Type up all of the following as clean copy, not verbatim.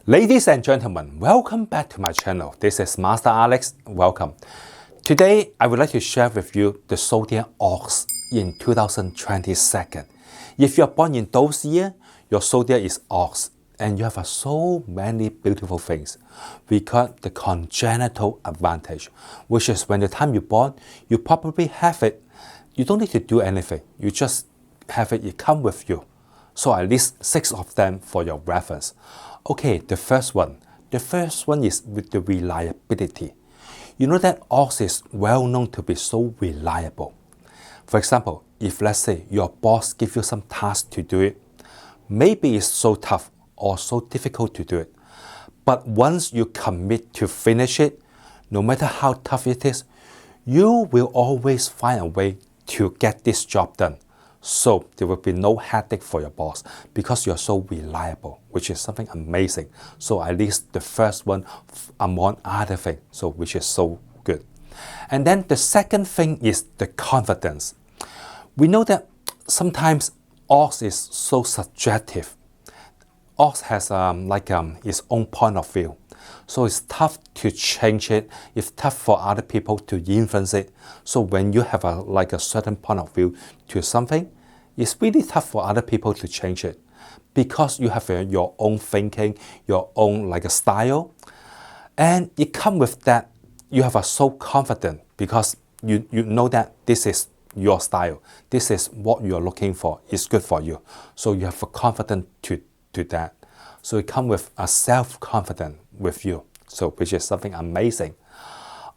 Ladies and gentlemen, welcome back to my channel. This is Master Alex. Welcome. Today, I would like to share with you the Zodiac Ox in 2022. If you are born in those years, your Zodiac is Ox, and you have so many beautiful things. We call it the congenital advantage, which is when the time you're born, you probably have it. You don't need to do anything. You just have it, it come with you. So I list 6 of them for your reference. Okay, the first one. The first one is with the reliability. You know that Ox is well known to be so reliable. For example, if let's say your boss gives you some task to do it, maybe it's so tough or so difficult to do it. But once you commit to finish it, no matter how tough it is, you will always find a way to get this job done. So there will be no headache for your boss because you're so reliable, which is something amazing. So I list the first one among other things, so which is so good. And then the second thing is the confidence. We know that sometimes Ox is so subjective. Ox has its own point of view. So it's tough to change it. It's tough for other people to influence it. So when you have a certain point of view to something, it's really tough for other people to change it because you have your own thinking, your own a style. And it comes with that, you have so confident because you know that this is your style. This is what you're looking for. It's good for you. So you have a confidence to that. So it comes with a self-confidence with you. So which is something amazing.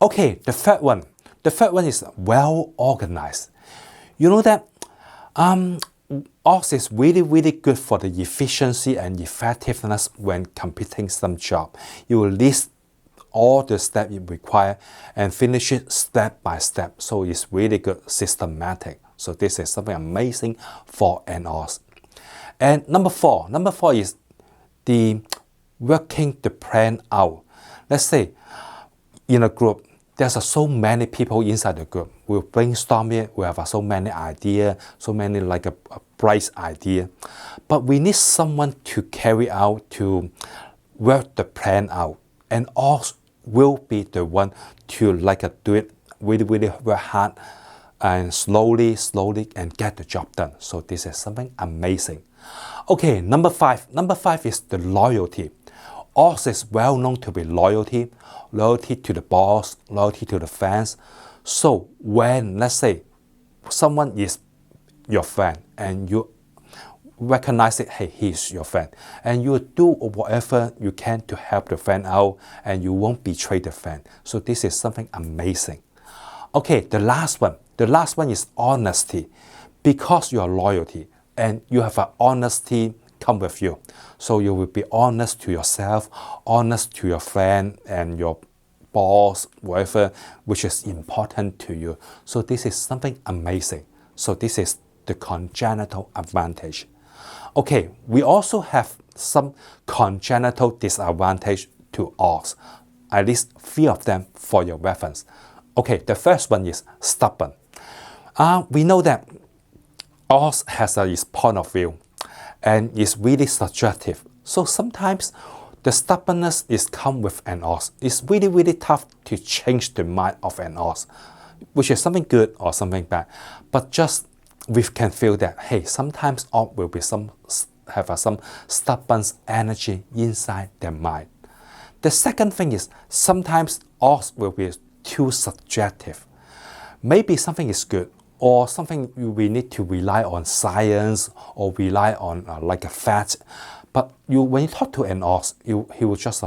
Okay, the third one. The third one is well organized. You know that Ox is really good for the efficiency and effectiveness when completing some job. You will list all the steps you require and finish it step by step. So it's really good, systematic. So this is something amazing for an Ox. And number four is the working the plan out. Let's say in a group, there's so many people inside the group. We'll brainstorm it. We have so many ideas, so many a bright idea. But we need someone to carry out, to work the plan out. And Ox will be the one to do it really work hard and slowly and get the job done. So this is something amazing. Okay, number 5. Number 5 is the loyalty. Ox is well known to be loyalty to the boss, loyalty to the fans. So when, let's say, someone is your friend and you recognize it, hey, he's your friend, and you do whatever you can to help the friend out and you won't betray the friend. So this is something amazing. Okay, the last one is honesty. Because you are loyalty and you have an honesty come with you. So you will be honest to yourself, honest to your friend and your boss, whatever, which is important to you. So this is something amazing. So this is the congenital advantage. Okay, we also have some congenital disadvantage to Ox. At least 3 of them for your reference. Okay, the first one is stubborn. We know that Ox has its point of view and is really subjective. So sometimes the stubbornness is come with an Ox. It's really tough to change the mind of an Ox, which is something good or something bad. But just we can feel that, hey, sometimes Ox will be some stubborn energy inside their mind. The second thing is sometimes Ox will be too subjective. Maybe something is good or something we need to rely on science or rely on a fact. But when you talk to an Ox, he will just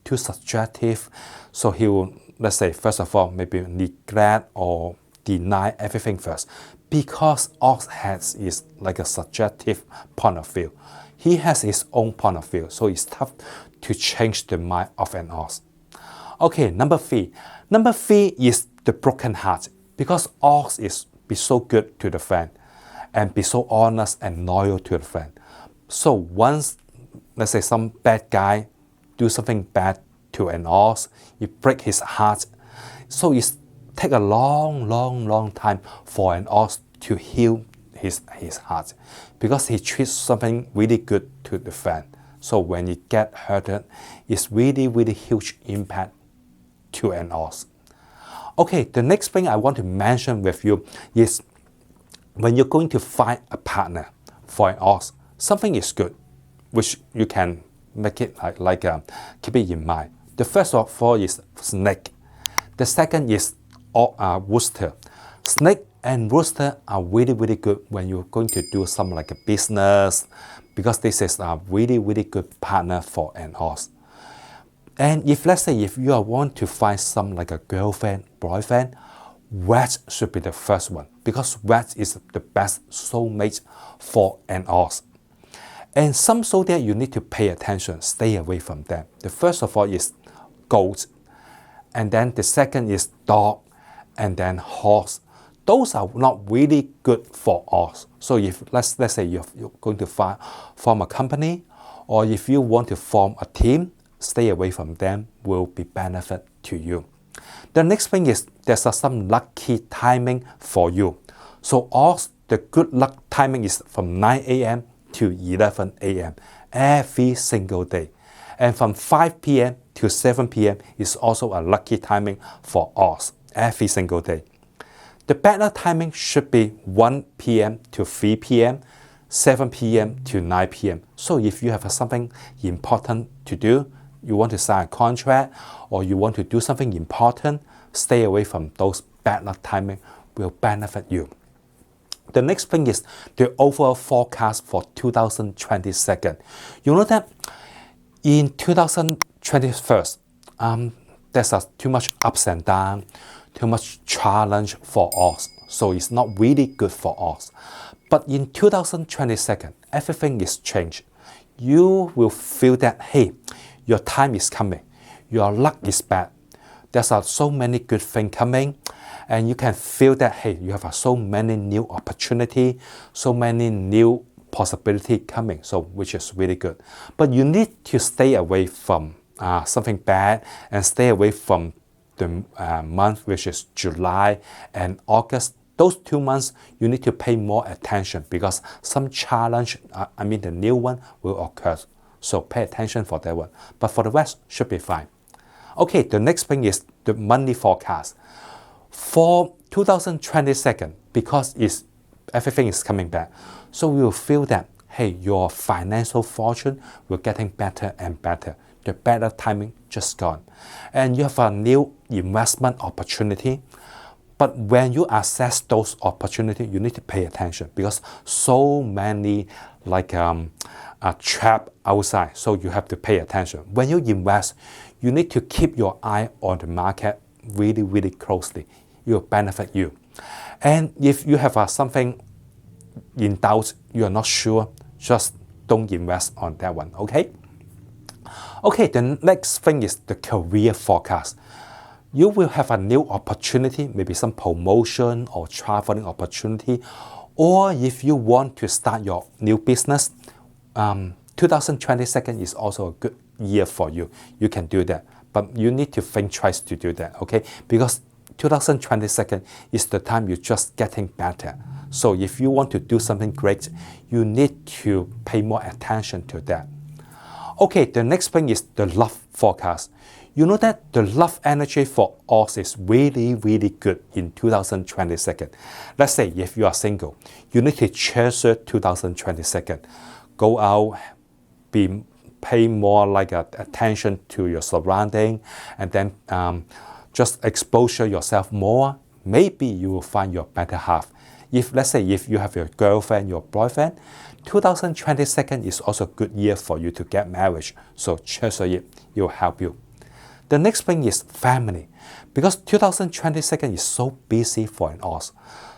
too subjective. So he will, let's say, first of all, maybe neglect or deny everything first. Because Ox has is a subjective point of view. He has his own point of view. So it's tough to change the mind of an Ox. Okay, number 3. Number 3 is the broken heart. Because Ox is be so good to the friend and be so honest and loyal to the friend. So once, let's say, some bad guy do something bad to an Ox, you break his heart. So it take a long time for an Ox to heal his heart, because he treats something really good to the fan. So when you get hurted, it's really huge impact to an ox. Okay, the next thing I want to mention with you is when you're going to find a partner for an ox, something is good, which you can make it keep it in mind. The first of all is snake. The second is rooster. Snake and rooster are really good when you're going to do something like a business, because this is a really good partner for an ox. And if let's say if you want to find some like a girlfriend, boyfriend, rat should be the first one, because rat is the best soulmate for an ox. And some zodiac you need to pay attention, stay away from them. The first of all is goat, and then the second is dog, and then horse. Those are not really good for ox. So if let's say you're going to form a company, or if you want to form a team, stay away from them, will be benefit to you. The next thing is there's some lucky timing for you. So ox, the good luck timing is from 9 a.m. to 11 a.m. every single day. And from 5 p.m. to 7 p.m. is also a lucky timing for ox every single day. The bad luck timing should be 1 p.m. to 3 p.m., 7 p.m. to 9 p.m. So if you have something important to do, you want to sign a contract, or you want to do something important, stay away from those bad luck timing, will benefit you. The next thing is the overall forecast for 2022. You know that in 2021, there's too much ups and downs, too much challenge for us. So it's not really good for us. But in 2022, everything is changed. You will feel that, hey, your time is coming. Your luck is bad. There's so many good things coming. And you can feel that, hey, you have so many new opportunity, so many new possibility coming, so which is really good. But you need to stay away from something bad, and stay away from the month which is July and August. Those 2 months you need to pay more attention, because some challenge, the new one will occur. So pay attention for that one. But for the rest, should be fine. Okay, the next thing is the money forecast. For 2022, because everything is coming back, so we will feel that, hey, your financial fortune will getting better and better. The better timing just gone. And you have a new investment opportunity. But when you assess those opportunities, you need to pay attention, because so many trap outside, so you have to pay attention. When you invest, you need to keep your eye on the market really closely. It will benefit you. And if you have something in doubt, you are not sure, just don't invest on that one, okay? Okay, the next thing is the career forecast. You will have a new opportunity, maybe some promotion or traveling opportunity, or if you want to start your new business, 2022 is also a good year for you. You can do that, but you need to think twice to do that, okay? Because 2022 is the time you're just getting better. So if you want to do something great, you need to pay more attention to that. Okay, the next thing is the love forecast. You know that the love energy for us is really good in 2022. Let's say if you are single, you need to treasure 2022. Go out, pay more attention to your surrounding, and then just exposure yourself more. Maybe you will find your better half. Let's say if you have your girlfriend, your boyfriend, 2022 is also a good year for you to get married. So treasure it. It will help you. The next thing is family, because 2022 is so busy for an ox.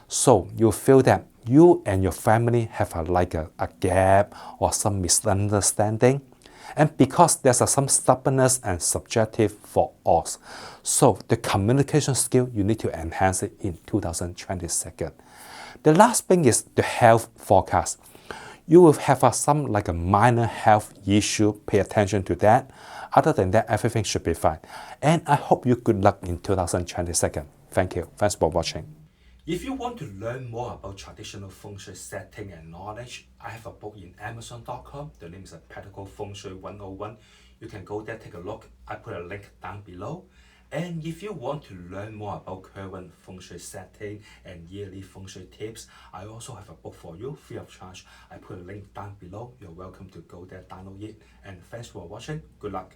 So you feel that you and your family have a gap or some misunderstanding. And because there's some stubbornness and subjective for us, so the communication skill, you need to enhance it in 2022. The last thing is the health forecast. You will have some a minor health issue. Pay attention to that. Other than that, everything should be fine. And I hope you good luck in 2022. Thank you. Thanks for watching. If you want to learn more about traditional feng shui setting and knowledge, I have a book in Amazon.com. The name is Practical Feng Shui 101. You can go there, take a look. I put a link down below. And if you want to learn more about current feng shui setting and yearly feng shui tips, I also have a book for you, free of charge. I put a link down below. You're welcome to go there, download it. And thanks for watching. Good luck.